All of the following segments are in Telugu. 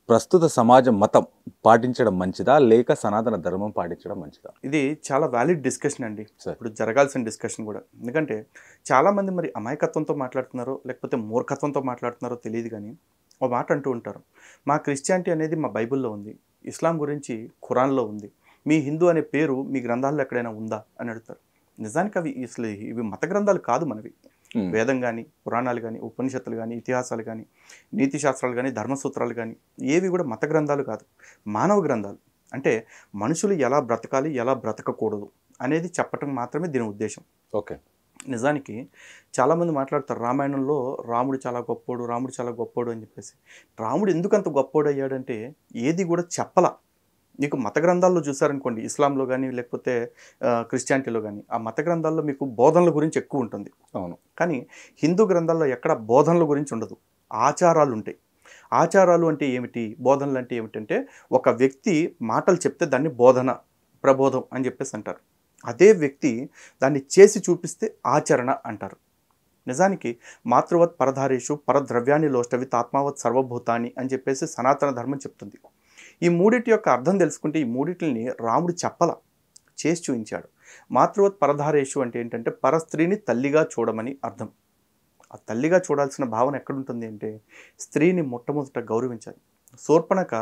ప్రస్తుత సమాజం మతం పాటించడం మంచిదా? లేక సనాతన ధర్మం పాటించడం మంచిదా? ఇది చాలా వ్యాలిడ్ డిస్కషన్ అండి. సరే. ఇప్పుడు జరగాల్సిన డిస్కషన్ కూడా. ఎందుకంటే చాలామంది మరి అమాయకత్వంతో మాట్లాడుతున్నారో, లేకపోతే మూర్ఖత్వంతో మాట్లాడుతున్నారో తెలియదు కానీ, ఒక మాట అంటూ ఉంటారు. మా క్రిస్టియానిటీ అనేది మా బైబిల్‌లో ఉంది. ఇస్లాం గురించి ఖురాన్‌లో ఉంది. మీ హిందూ అనే పేరు మీ గ్రంథాల్లో ఎక్కడైనా ఉందా అని అడుగుతారు. నిజానికి అవి అసలు ఇవి మత గ్రంథాలు కాదు మనవి. హ్మ్. వేదం కానీ, పురాణాలు కానీ, ఉపనిషత్తులు కానీ, ఇతిహాసాలు కానీ, నీతి శాస్త్రాలు కానీ, ధర్మసూత్రాలు కానీ ఏవి కూడా మత గ్రంథాలు కాదు. మానవ గ్రంథాలు. అంటే మనుషులు ఎలా బ్రతకాలి, ఎలా బ్రతకకూడదు అనేది చెప్పటం మాత్రమే దీని ఉద్దేశం. ఓకే. నిజానికి చాలామంది మాట్లాడతారు రామాయణంలో రాముడు చాలా గొప్పోడు, రాముడు చాలా గొప్పోడు అని చెప్పేసి. రాముడు ఎందుకు అంత గొప్పోడు అయ్యాడంటే ఏది కూడా చెప్పలా. మీకు మత గ్రంథాల్లో చూసారనుకోండి, ఇస్లాంలో కానీ లేకపోతే క్రిస్టియానిటీలో కానీ, ఆ మత గ్రంథాల్లో మీకు బోధనల గురించి ఎక్కువ ఉంటుంది. అవును. కానీ హిందూ గ్రంథాల్లో ఎక్కడ బోధనల గురించి ఉండదు, ఆచారాలు ఉంటాయి. ఆచారాలు అంటే ఏమిటి, బోధనలు అంటే ఏమిటంటే ఒక వ్యక్తి మాటలు చెప్తే దాన్ని బోధన, ప్రబోధం అని చెప్పేసి అంటారు. అదే వ్యక్తి దాన్ని చేసి చూపిస్తే ఆచరణ అంటారు. నిజానికి మాతృవత్ పరధారేషు పరద్రవ్యాన్ని లోష్టవిత్ ఆత్మావత్ సర్వభూతాన్ని అని చెప్పేసి సనాతన ధర్మం చెప్తుంది. ఈ మూడిటి యొక్క అర్థం తెలుసుకుంటే ఈ మూడిటిని రాముడు చెప్పల, చేసి చూపించాడు. మాతృవత్ పరధారేషు అంటే ఏంటంటే పరస్త్రీని తల్లిగా చూడమని అర్థం. ఆ తల్లిగా చూడాల్సిన భావన ఎక్కడుంటుంది అంటే స్త్రీని మొట్టమొదట గౌరవించాలి. శూర్పణఖ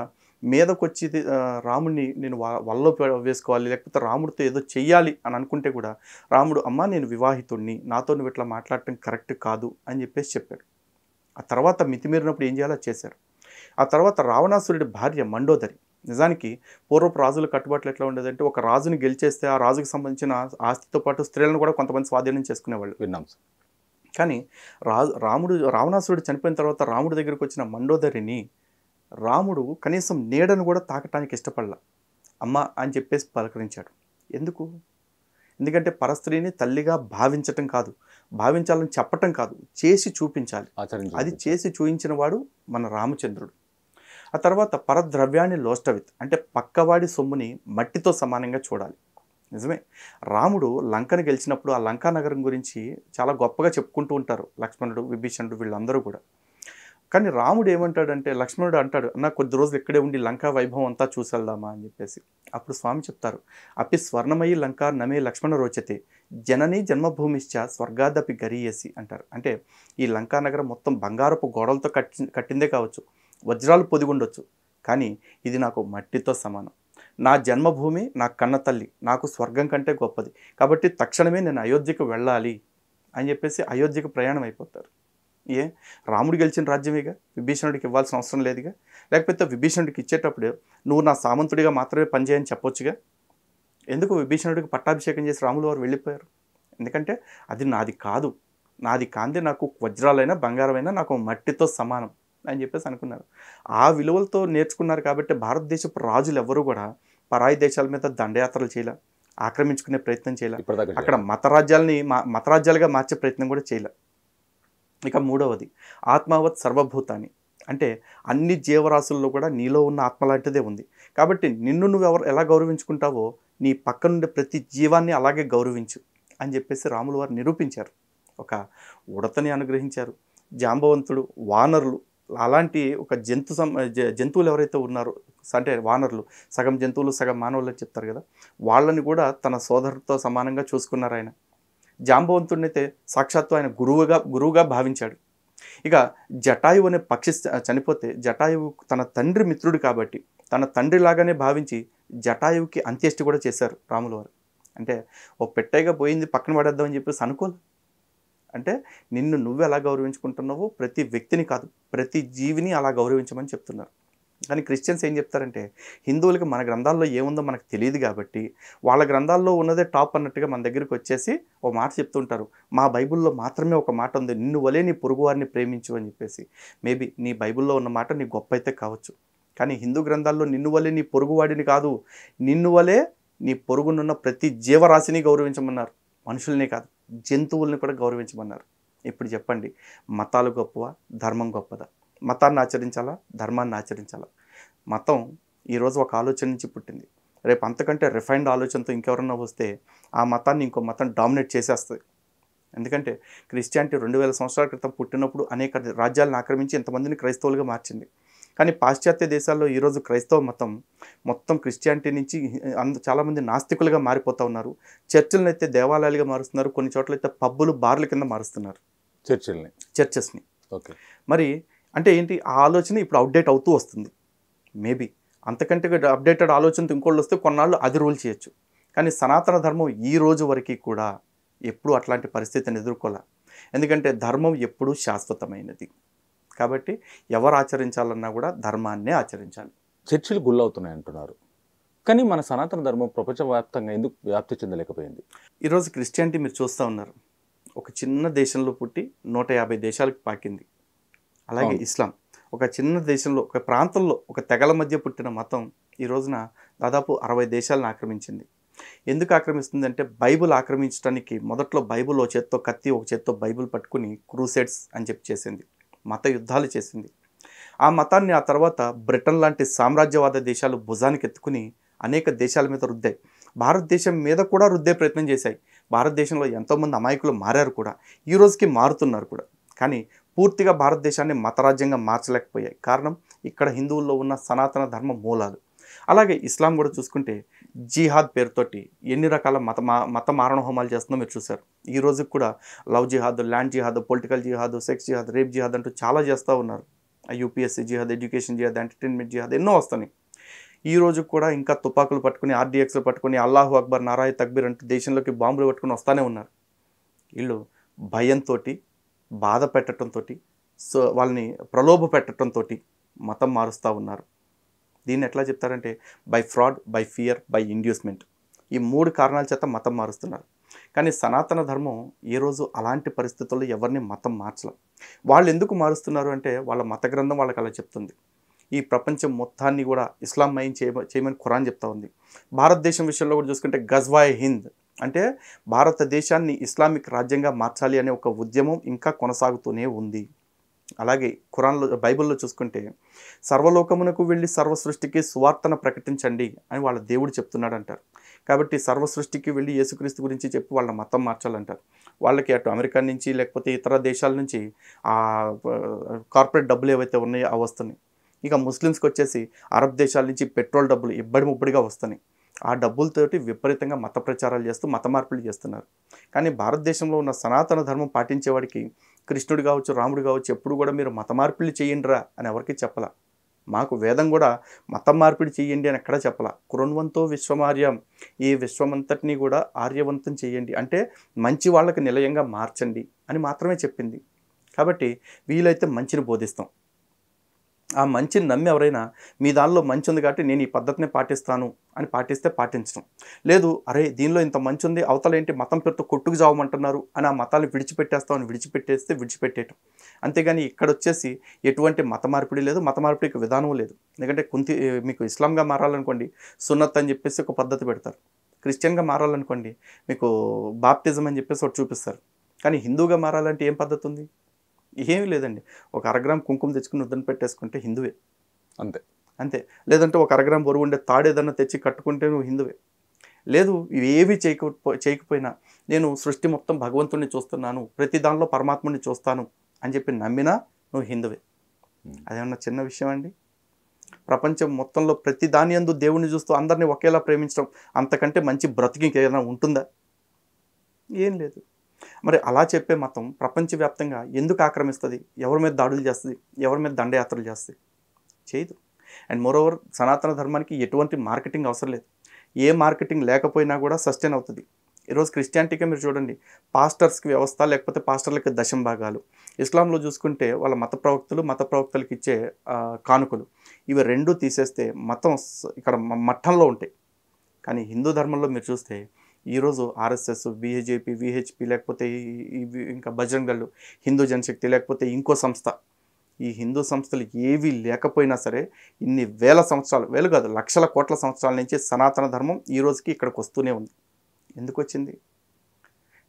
మీదకొచ్చి రాముడిని నేను వల్లో వేసుకోవాలి, లేకపోతే రాముడితో ఏదో చెయ్యాలి అని అనుకుంటే కూడా రాముడు అమ్మ నేను వివాహితుడిని, నాతో నువ్వు ఇట్లా మాట్లాడటం కరెక్ట్ కాదు అని చెప్పేసి చెప్పాడు. ఆ తర్వాత మితిమీరినప్పుడు ఏం చేయాలో చేశారు. ఆ తర్వాత రావణాసురుడి భార్య మండోదరి. నిజానికి పూర్వపు రాజుల కట్టుబాట్లు ఎట్లా ఉండేదంటే ఒక రాజుని గెలిచేస్తే ఆ రాజుకి సంబంధించిన ఆస్తితో పాటు స్త్రీలను కూడా కొంతమంది స్వాధీనం చేసుకునేవాళ్ళు. విన్నాం సార్. కానీ రావణాసురుడు చనిపోయిన తర్వాత రాముడి దగ్గరికి వచ్చిన మండోదరిని రాముడు కనీసం నీడను కూడా తాకటానికి ఇష్టపడలా. అమ్మ అని చెప్పేసి పలకరించాడు. ఎందుకు? ఎందుకంటే పరస్త్రీని తల్లిగా భావించటం కాదు, భావించాలని చెప్పటం కాదు, చేసి చూపించాలి. అది చేసి చూపించిన వాడు మన రామచంద్రుడు. ఆ తర్వాత పరద్రవ్యాన్ని లోష్టవిత్ అంటే పక్కవాడి సొమ్ముని మట్టితో సమానంగా చూడాలి. నిజమే, రాముడు లంకను గెలిచినప్పుడు ఆ లంకా నగరం గురించి చాలా గొప్పగా చెప్పుకుంటూ ఉంటారు లక్ష్మణుడు, విభీషణుడు వీళ్ళందరూ కూడా. కానీ రాముడు ఏమంటాడంటే, లక్ష్మణుడు అంటాడు అన్న కొద్ది రోజులు ఇక్కడే ఉండి లంకా వైభవం అంతా చూసేద్దామా అని చెప్పేసి. అప్పుడు స్వామి చెప్తారు అపి స్వర్ణమయి లంకా నమే లక్ష్మణ రోచతే జనని జన్మభూమిశ్చ స్వర్గాదపి గరీయసి అంటారు. అంటే ఈ లంకా నగరం మొత్తం బంగారపు గోడలతో కట్టిందే కావచ్చు, వజ్రాలు పొదిగుండొచ్చు, కానీ ఇది నాకు మట్టితో సమానం. నా జన్మభూమి నా కన్న తల్లి, నాకు స్వర్గం కంటే గొప్పది, కాబట్టి తక్షణమే నేను అయోధ్యకు వెళ్ళాలి అని చెప్పేసి అయోధ్యకు ప్రయాణం అయిపోతారు. రాముడు గెలిచిన రాజ్యమేగా, విభీషణుడికి ఇవ్వాల్సిన అవసరం లేదుగా. లేకపోతే విభీషణుడికి ఇచ్చేటప్పుడు నువ్వు నా సామంతుడిగా మాత్రమే పనిచేయని చెప్పొచ్చుగా. ఎందుకు విభీషణుడికి పట్టాభిషేకం చేసి రాములు వారు వెళ్ళిపోయారు? ఎందుకంటే అది నాది కాదు, నాది కాందే నాకు వజ్రాలైనా బంగారమైనా నాకు మట్టితో సమానం అని చెప్పేసి అనుకున్నారు. ఆ విలువలతో నేర్చుకున్నారు కాబట్టి భారతదేశపు రాజులు ఎవరు కూడా పరాయి దేశాల మీద దండయాత్రలు చేయలే, ఆక్రమించుకునే ప్రయత్నం చేయలే, అక్కడ మతరాజ్యాలుగా మార్చే ప్రయత్నం కూడా చేయలే. ఇక మూడవది ఆత్మావత్ సర్వభూతాన్ని అంటే అన్ని జీవరాశుల్లో కూడా నీలో ఉన్న ఆత్మ లాంటిదే ఉంది. కాబట్టి నిన్ను నువ్వు ఎలా గౌరవించుకుంటావో నీ పక్క నుండి ప్రతి జీవాన్ని అలాగే గౌరవించు అని చెప్పేసి రాములు వారు నిరూపించారు. ఒక ఉడతని అనుగ్రహించారు, జాంబవంతుడు, వానరులు, అలాంటి ఒక జంతువులు ఎవరైతే ఉన్నారో అంటే వానరులు సగం జంతువులు సగం మానవులు అని చెప్తారు కదా, వాళ్ళని కూడా తన సోదరుతో సమానంగా చూసుకున్నారు ఆయన. జాంబవంతుడినైతే సాక్షాత్తు ఆయన గురువుగా భావించాడు. ఇక జటాయువు అనే పక్షి చనిపోతే జటాయువు తన తండ్రి మిత్రుడు కాబట్టి తన తండ్రి లాగానే భావించి జటాయువుకి అంత్యేష్టి కూడా చేశారు రాములు వారు. అంటే ఓ పెట్టేగా పోయింది పక్కన పడేద్దామని చెప్పేసి అనుకోలేదు. అంటే నిన్ను నువ్వు ఎలా గౌరవించుకుంటున్నావో ప్రతి వ్యక్తిని కాదు ప్రతి జీవిని అలా గౌరవించమని చెప్తున్నారు. కానీ క్రిస్టియన్స్ ఏం చెప్తారంటే హిందువులకి మన గ్రంథాల్లో ఏముందో మనకు తెలియదు కాబట్టి వాళ్ళ గ్రంథాల్లో ఉన్నదే టాప్ అన్నట్టుగా మన దగ్గరికి వచ్చేసి ఓ మాట చెప్తుంటారు, మా బైబిల్లో మాత్రమే ఒక మాట ఉంది, నిన్ను వలే నీ పొరుగువారిని ప్రేమించు అని చెప్పేసి. మేబీ నీ బైబిల్లో ఉన్న మాట నీ గొప్ప అయితే కావచ్చు, కానీ హిందూ గ్రంథాల్లో నిన్ను వలే నీ పొరుగువాడిని కాదు, నిన్ను వలే నీ పొరుగునున్న ప్రతి జీవరాశిని గౌరవించమన్నారు. మనుషుల్ని కాదు, జంతువుల్ని కూడా గౌరవించమన్నారు. ఇప్పుడు చెప్పండి, మతాలు గొప్పవా, ధర్మం గొప్పదా? మతాన్ని ఆచరించాలా, ధర్మాన్ని ఆచరించాలా? మతం ఈరోజు ఒక ఆలోచన నుంచి పుట్టింది, రేపు అంతకంటే రిఫైన్డ్ ఆలోచనతో ఇంకెవరన్నా వస్తే ఆ మతాన్ని ఇంకో మతం డామినేట్ చేసేస్తుంది. ఎందుకంటే క్రిస్టియానిటీ 2000 సంవత్సరాల క్రితం పుట్టినప్పుడు అనేక రాజ్యాలను ఆక్రమించి ఎంతమందిని క్రైస్తవులుగా మార్చింది. కానీ పాశ్చాత్య దేశాల్లో ఈరోజు క్రైస్తవ మతం మొత్తం క్రిస్టియానిటీ నుంచి చాలామంది నాస్తికులుగా మారిపోతూ ఉన్నారు. చర్చిలను అయితే దేవాలయాలుగా మారుస్తున్నారు, కొన్ని చోట్ల అయితే పబ్బులు బార్ల కింద మారుస్తున్నారు చర్చెస్ని. ఓకే. మరి అంటే ఏంటి, ఆ ఆలోచన ఇప్పుడు అప్డేట్ అవుతూ వస్తుంది. మేబీ అంతకంటే అప్డేటెడ్ ఆలోచనతో ఇంకోళ్ళు వస్తే కొన్నాళ్ళు అది రూల్ చేయొచ్చు. కానీ సనాతన ధర్మం ఈ రోజు వరకు కూడా ఎప్పుడూ అట్లాంటి పరిస్థితిని ఎదుర్కోలే. ఎందుకంటే ధర్మం ఎప్పుడూ శాశ్వతమైనది. కాబట్టి ఎవరు ఆచరించాలన్నా కూడా ధర్మాన్నే ఆచరించాలి. చర్చిలు గుళ్ళవుతున్నాయి అంటున్నారు, కానీ మన సనాతన ధర్మం ప్రపంచవ్యాప్తంగా ఎందుకు వ్యాప్తి చెందలేకపోయింది? ఈరోజు క్రిస్టియానిటీ మీరు చూస్తూ ఉన్నారు, ఒక చిన్న దేశంలో పుట్టి 150 దేశాలకు పాకింది. అలాగే ఇస్లాం ఒక చిన్న దేశంలో, ఒక ప్రాంతంలో, ఒక తెగల మధ్య పుట్టిన మతం ఈ రోజున దాదాపు 60 దేశాలను ఆక్రమించింది. ఎందుకు ఆక్రమిస్తుందంటే బైబుల్ ఆక్రమించడానికి మొదట్లో బైబుల్ ఒక చేత్తో కత్తి, ఒక చేత్తో బైబుల్ పట్టుకుని క్రూసైడ్స్ అని చెప్పి చేసింది, మత యుద్ధాలు చేసింది. ఆ మతాన్ని ఆ తర్వాత బ్రిటన్ లాంటి సామ్రాజ్యవాద దేశాలు భుజానికి ఎత్తుకుని అనేక దేశాల మీద రుద్దాయి. భారతదేశం మీద కూడా రుద్దే ప్రయత్నం చేశాయి. భారతదేశంలో ఎంతోమంది అమాయకులు మారారు కూడా, ఈ రోజుకి మారుతున్నారు కూడా. కానీ పూర్తిగా భారతదేశాన్ని మతరాజ్యంగా మార్చలేకపోయాయి. కారణం ఇక్కడ హిందువుల్లో ఉన్న సనాతన ధర్మ మూలాలు. అలాగే ఇస్లాం కూడా చూసుకుంటే జిహాద్ పేరుతోటి ఎన్ని రకాల మత మారణ హోమాలు చేస్తుందో మీరు చూశారు. ఈ రోజుకి కూడా లవ్ జిహాద్, ల్యాండ్ జిహాద్, పొలిటికల్ జిహాద్, సెక్స్ జిహాద్, రేప్ జిహాద్ అంటూ చాలా చేస్తూ ఉన్నారు. యూపీఎస్సీ జిహాద్, ఎడ్యుకేషన్ జిహాద్, ఎంటర్టైన్మెంట్ జిహాద్ ఎన్నో వస్తున్నాయి. ఈ రోజు కూడా ఇంకా తుపాకులు పట్టుకుని, ఆర్డీఎక్స్లు పట్టుకుని, అల్లాహు అక్బర్, నారాయ తక్బీర్ అంటూ దేశంలోకి బాంబులు పట్టుకుని వస్తూనే ఉన్నారు. వీళ్ళు భయంతో, బాధ పెట్టడంతో, వాళ్ళని ప్రలోభ పెట్టడంతో మతం మారుస్తూ ఉన్నారు. దీన్ని ఎట్లా చెప్తారంటే by fraud, by fear, by inducement. ఈ 3 కారణాల చేత మతం మారుస్తున్నారు. కానీ సనాతన ధర్మం ఏ రోజు అలాంటి పరిస్థితుల్లో ఎవరిని మతం మార్చలేదు. వాళ్ళు ఎందుకు మారుస్తున్నారు అంటే వాళ్ళ మత గ్రంథం వాళ్ళకి అలా చెప్తుంది. ఈ ప్రపంచం మొత్తాన్ని కూడా ఇస్లాంమయం చేయమని ఖురాన్ చెప్తా ఉంది. భారతదేశం విషయంలో కూడా చూసుకుంటే గజ్వాయ్ హింద్ అంటే భారతదేశాన్ని ఇస్లామిక్ రాజ్యంగా మార్చాలి అనే ఒక ఉద్యమం ఇంకా కొనసాగుతూనే ఉంది. అలాగే ఖురాన్లో, బైబిల్లో చూసుకుంటే సర్వలోకమునకు వెళ్ళి సర్వ సృష్టికి సువార్తను ప్రకటించండి అని వాళ్ళ దేవుడు చెప్తున్నాడు అంటారు. కాబట్టి సర్వ సృష్టికి వెళ్ళి యేసుక్రీస్తు గురించి చెప్పి వాళ్ళ మతం మార్చాలంటారు. వాళ్ళకి అటు అమెరికా నుంచి లేకపోతే ఇతర దేశాల నుంచి ఆ కార్పొరేట్ డబ్బులు ఏవైతే ఉన్నాయో అవి వస్తున్నాయి. ఇక ముస్లిమ్స్కి వచ్చేసి అరబ్ దేశాల నుంచి పెట్రోల్ డబ్బులు ఇబ్బడి ముబ్బడిగా వస్తున్నాయి. ఆ డబ్బులతోటి విపరీతంగా మత ప్రచారాలు చేస్తూ మత మార్పులు చేస్తున్నారు. కానీ భారతదేశంలో ఉన్న సనాతన ధర్మం పాటించేవాడికి కృష్ణుడు కావచ్చు, రాముడు కావచ్చు, ఎప్పుడు కూడా మీరు మత మార్పిడి చేయండిరా అని ఎవరికి చెప్పలా. మాకు వేదం కూడా మతం మార్పిడి చేయండి అని ఎక్కడా చెప్పలా. కృణ్వంతో విశ్వమార్యం, ఈ విశ్వమంతటినీ కూడా ఆర్యవంతం చేయండి అంటే మంచి వాళ్ళకి నిలయంగా మార్చండి అని మాత్రమే చెప్పింది. కాబట్టి వీలైతే మంచిని బోధిస్తాం. ఆ మంచిని నమ్మి ఎవరైనా మీ దానిలో మంచి ఉంది కాబట్టి నేను ఈ పద్ధతిని పాటిస్తాను అని పాటిస్తే పాటించడం లేదు, అరే దీనిలో ఇంత మంచి ఉంది, అవతలేంటి మతం పేరుతో కొట్టుకు చావమంటున్నారు అని ఆ మతాన్ని విడిచిపెట్టేస్తామని విడిచిపెట్టేస్తే విడిచిపెట్టేయటం. అంతేగాని ఇక్కడ వచ్చేసి ఎటువంటి మత మార్పిడి లేదు, మత మార్పిడికి విధానం లేదు. ఎందుకంటే మీకు ఇస్లాంగా మారాలనుకోండి సున్నత్ అని చెప్పేసి ఒక పద్ధతి పెడతారు, క్రిస్టియన్గా మారాలనుకోండి మీకు బాప్టిజం అని చెప్పేసి ఒకటి చూపిస్తారు. కానీ హిందూగా మారాలంటే ఏం పద్ధతి ఉంది? ఏమీ లేదండి. ఒక 1 గ్రామ్ కుంకుమ తెచ్చుకుని ఉద్దన పెట్టేసుకుంటే హిందువే, అంతే. లేదంటే ఒక 1 గ్రామ్ బరువు ఉండే తాడు ఏదన్నా తెచ్చి కట్టుకుంటే నువ్వు హిందువే. లేదు ఇవేవి చేయకపోయినా నేను సృష్టి మొత్తం భగవంతుడిని చూస్తున్నాను, ప్రతి దానిలో పరమాత్ముడిని చూస్తాను అని చెప్పి నమ్మినా నువ్వు హిందువే. అదేమన్నా చిన్న విషయం అండి? ప్రపంచం మొత్తంలో ప్రతి దాని యందు దేవుణ్ణి చూస్తూ అందరినీ ఒకేలా ప్రేమించడం అంతకంటే మంచి బ్రతికి ఇంకేదైనా ఉంటుందా? ఏం లేదు. మరి అలా చెప్పే మతం ప్రపంచవ్యాప్తంగా ఎందుకు ఆక్రమిస్తుంది? ఎవరి మీద దాడులు చేస్తుంది? ఎవరి మీద దండయాత్రలు చేస్తుంది? చేయదు. అండ్ మోరోవర్ సనాతన ధర్మానికి ఎటువంటి మార్కెటింగ్ అవసరం లేదు. ఏ మార్కెటింగ్ లేకపోయినా కూడా సస్టైన్ అవుతుంది. ఈరోజు క్రిస్టియానిటీకే మీరు చూడండి, పాస్టర్స్కి వ్యవస్థ, లేకపోతే పాస్టర్లకి దశం భాగాలు. ఇస్లాంలో చూసుకుంటే వాళ్ళ మత ప్రవక్తలకు ఇచ్చే కానుకలు, ఇవి 2 తీసేస్తే మతం ఇక్కడ మట్టంలో ఉంటాయి. కానీ హిందూ ధర్మంలో మీరు చూస్తే ఈరోజు ఆర్ఎస్ఎస్, బీజేపీ, విహెచ్పి, లేకపోతే ఇంకా బజరంగ్ దళ్, హిందూ జనశక్తి, లేకపోతే ఇంకో సంస్థ, ఈ హిందూ సంస్థలు ఏవి లేకపోయినా సరే ఇన్ని వేల సంవత్సరాలు, వేలు కాదు లక్షల కోట్ల సంవత్సరాల నుంచి సనాతన ధర్మం ఈ రోజుకి ఇక్కడికి వస్తూనే ఉంది. ఎందుకు వచ్చింది?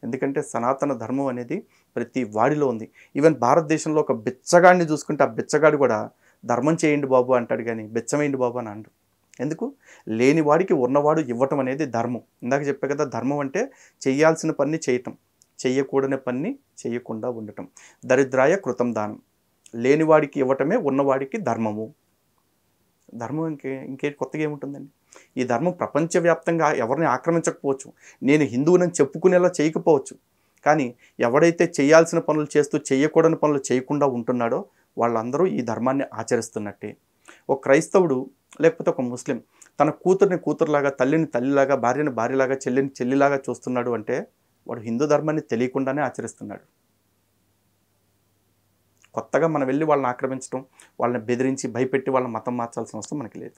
ఎందుకంటే సనాతన ధర్మం అనేది ప్రతి వాడిలో ఉంది. ఈవెన్ భారతదేశంలో ఒక బిచ్చగాడిని చూసుకుంటే ఆ బిచ్చగాడు కూడా ధర్మం చేయండి బాబు అంటాడు, కానీ బిచ్చమేయండి బాబు అని అంటాడు. ఎందుకు? లేనివాడికి ఉన్నవాడు ఇవ్వటం అనేది ధర్మం. ఇందాక చెప్పే కదా, ధర్మం అంటే చేయాల్సిన పని చేయటం, చెయ్యకూడని పని చేయకుండా ఉండటం. దరిద్రాయ కృతం దానం. లేనివాడికి ఇవ్వటమే ఉన్నవాడికి ధర్మము. ధర్మం ఇంకే కొత్తగా ఏముంటుందండి? ఈ ధర్మం ప్రపంచవ్యాప్తంగా ఎవరిని ఆక్రమించకపోవచ్చు, నేను హిందువునని చెప్పుకునేలా చేయకపోవచ్చు, కానీ ఎవడైతే చేయాల్సిన పనులు చేస్తూ చేయకూడని పనులు చేయకుండా ఉంటున్నాడో వాళ్ళందరూ ఈ ధర్మాన్ని ఆచరిస్తున్నట్టే. ఒక క్రైస్తవుడు లేకపోతే ఒక ముస్లిం తన కూతుర్ని కూతురులాగా, తల్లిని తల్లిలాగా, భార్యని భార్యలాగా, చెల్లిని చెల్లిలాగా చూస్తున్నాడు అంటే వాడు హిందూ ధర్మాన్ని తెలియకుండానే ఆచరిస్తున్నాడు. కొత్తగా మనం వెళ్ళి వాళ్ళని ఆక్రమించడం, వాళ్ళని బెదిరించి భయపెట్టి వాళ్ళ మతం మార్చాల్సిన అవసరం మనకి లేదు.